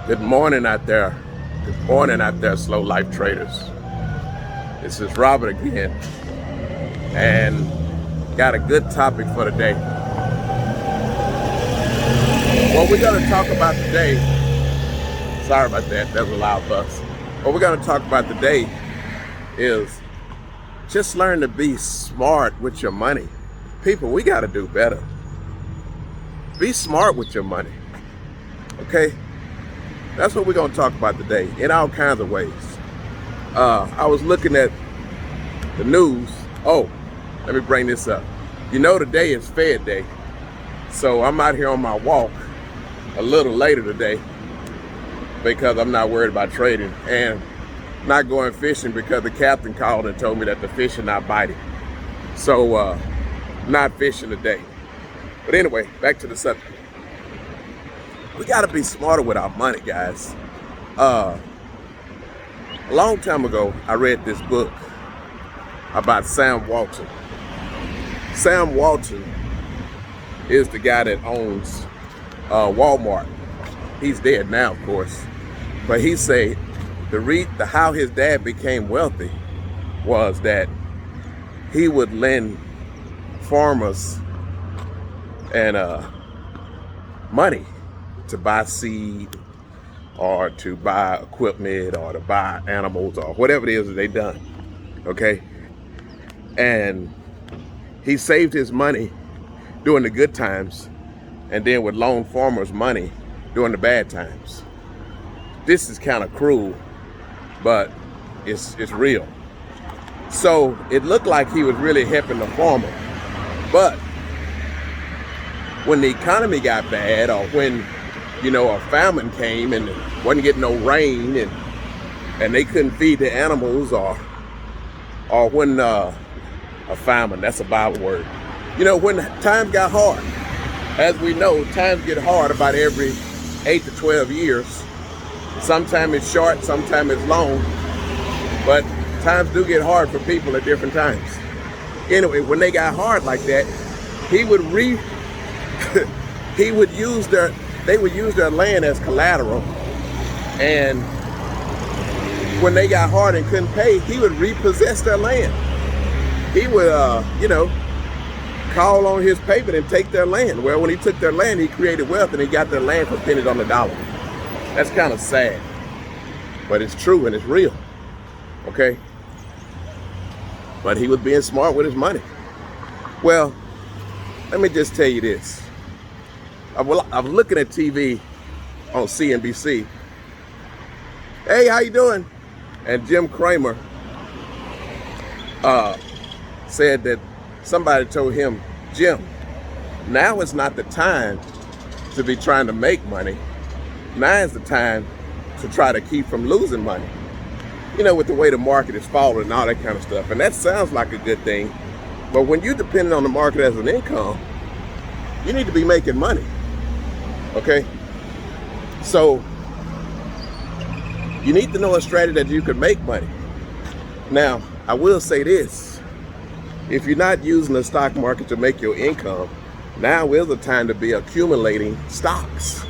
Good morning out there. Good morning out there, slow life traders. This is Robert again, and got a good topic for today. What we're going to talk about today, sorry about that, that was a loud bus. What we're going to talk about today is just learn to be smart with your money. People, we got to do better. Be smart with your money, okay? That's what we're going to talk about today in all kinds of ways. I was looking at the news. Oh, let me bring this up. You know, today is Fed Day. So I'm out here on my walk a little later today because I'm not worried about trading and not going fishing because the captain called and told me that the fish are not biting. So not fishing today. But anyway, back to the subject. We got to be smarter with our money, guys. A long time ago, I read this book about Sam Walton. Sam Walton is the guy that owns Walmart. He's dead now, of course. But he said how his dad became wealthy was that he would lend farmers and money to buy seed or to buy equipment or to buy animals or whatever it is that they done, okay? And he saved his money during the good times and then would loan farmers money during the bad times. This is kind of cruel, but it's real. So it looked like he was really helping the farmer, but when the economy got bad or when a famine came and wasn't getting no rain and they couldn't feed the animals or when a famine, that's a Bible word. When times got hard, as we know, times get hard about every 8 to 12 years. Sometimes it's short, sometimes it's long, but times do get hard for people at different times. Anyway, when they got hard like that, they would use their land as collateral, and when they got hard and couldn't pay, he would repossess their land. He would, call on his payment and take their land. Well, when he took their land, he created wealth and he got their land for pennies on the dollar. That's kind of sad, but it's true and it's real, okay? But he was being smart with his money. Well, let me just tell you this. I was looking at TV on CNBC. Hey, how you doing? And Jim Cramer said that somebody told him, Jim, now is not the time to be trying to make money. Now is the time to try to keep from losing money. With the way the market is falling and all that kind of stuff. And that sounds like a good thing. But when you're dependent on the market as an income, you need to be making money. Okay, so you need to know a strategy that you can make money. Now, I will say this. If you're not using the stock market to make your income, now is the time to be accumulating stocks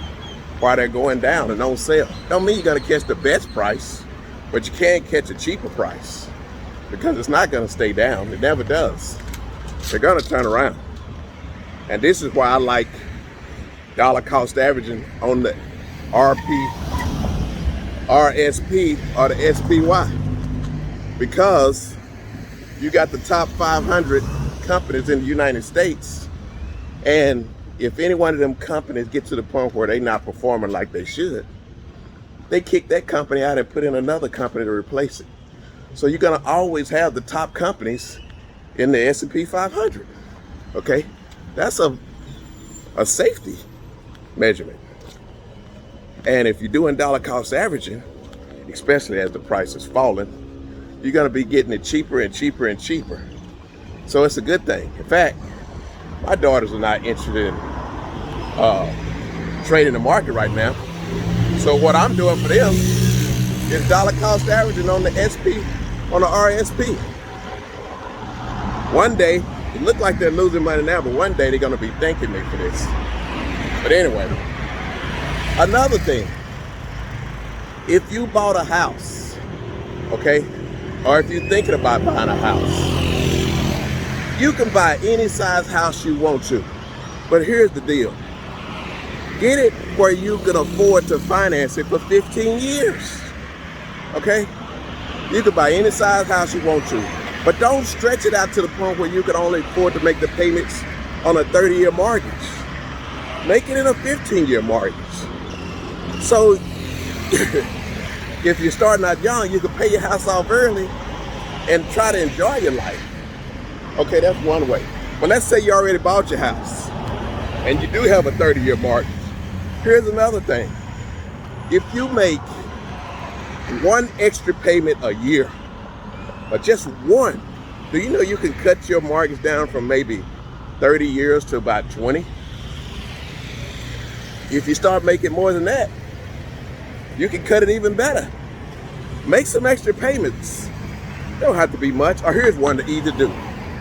while they're going down and on sale. Don't mean you're going to catch the best price, but you can't catch a cheaper price because it's not going to stay down. It never does. They're going to turn around. And this is why I like dollar cost averaging on the RSP or the SPY, because you got the top 500 companies in the United States, and if any one of them companies get to the point where they're not performing like they should, they kick that company out and put in another company to replace it. So you're gonna always have the top companies in the S&P 500, okay? That's a safety measurement. And if you're doing dollar cost averaging, especially as the price is falling, you're going to be getting it cheaper and cheaper and cheaper. So it's a good thing. In fact, my daughters are not interested in trading the market right now. So what I'm doing for them is dollar cost averaging on the RSP. One day, it look like they're losing money now, but one day they're going to be thanking me for this. But anyway, another thing, If you bought a house, okay, or if you're thinking about buying a house, you can buy any size house you want to. But here's the deal. Get it where you can afford to finance it for 15 years. Okay? You can buy any size house you want to. But don't stretch it out to the point where you can only afford to make the payments on a 30-year mortgage. Make it in a 15-year mortgage. So if you're starting out young, you can pay your house off early and try to enjoy your life. Okay, that's one way. But let's say you already bought your house and you do have a 30-year mortgage. Here's another thing. If you make one extra payment a year, or just one, do you know you can cut your mortgage down from maybe 30 years to about 20? If you start making more than that, you can cut it even better. Make some extra payments. They don't have to be much. Or here's one that's easy to do.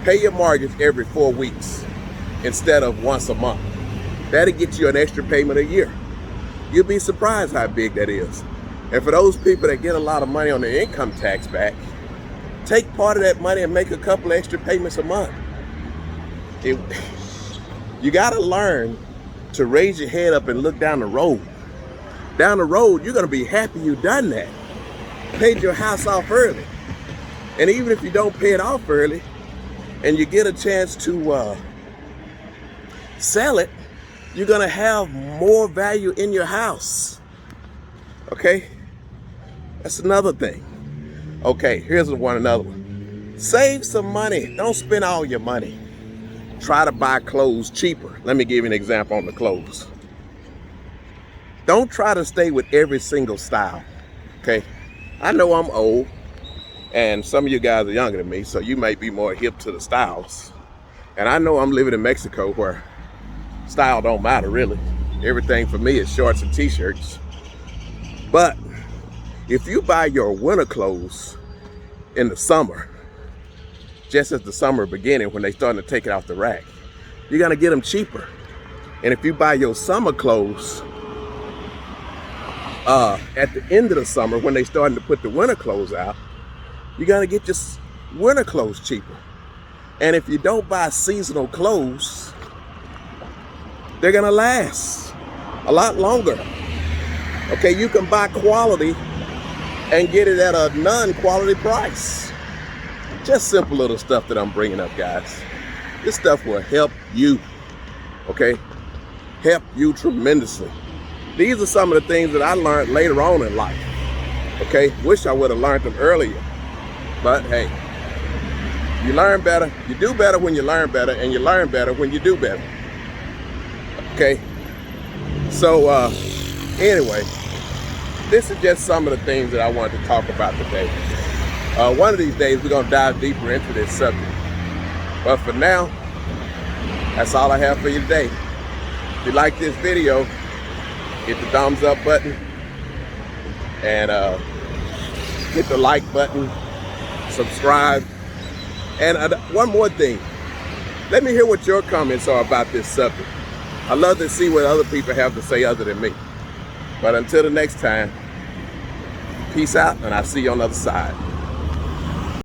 Pay your mortgage every 4 weeks instead of once a month. That'll get you an extra payment a year. You'll be surprised how big that is. And for those people that get a lot of money on their income tax back, take part of that money and make a couple extra payments a month. You gotta learn to raise your head up and look down the road. Down the road, you're gonna be happy you done that. Paid your house off early. And even if you don't pay it off early, and you get a chance to sell it, you're gonna have more value in your house. Okay? That's another thing. Okay, here's another one. Save some money. Don't spend all your money. Try to buy clothes cheaper. Let me give you an example on the clothes. Don't try to stay with every single style. Okay? I know I'm old, and some of you guys are younger than me, so you might be more hip to the styles. And I know I'm living in Mexico where style don't matter really. Everything for me is shorts and t-shirts. But if you buy your winter clothes in the summer, just as the summer beginning when they starting to take it off the rack, you're gonna get them cheaper. And if you buy your summer clothes at the end of the summer when they starting to put the winter clothes out, you're gonna get your winter clothes cheaper. And if you don't buy seasonal clothes, they're gonna last a lot longer. Okay, you can buy quality and get it at a non-quality price. Just simple little stuff that I'm bringing up, guys. This stuff will help you, okay? Help you tremendously. These are some of the things that I learned later on in life, okay? Wish I would have learned them earlier, but hey, you learn better, you do better when you learn better, and you learn better when you do better. Okay, so anyway, this is just some of the things that I wanted to talk about today. One of these days we're gonna dive deeper into this subject. But for now, that's all I have for you today. If you like this video, hit the thumbs up button and hit the like button, subscribe. And one more thing, let me hear what your comments are about this subject. I love to see what other people have to say other than me. But until the next time, peace out, and I'll see you on the other side.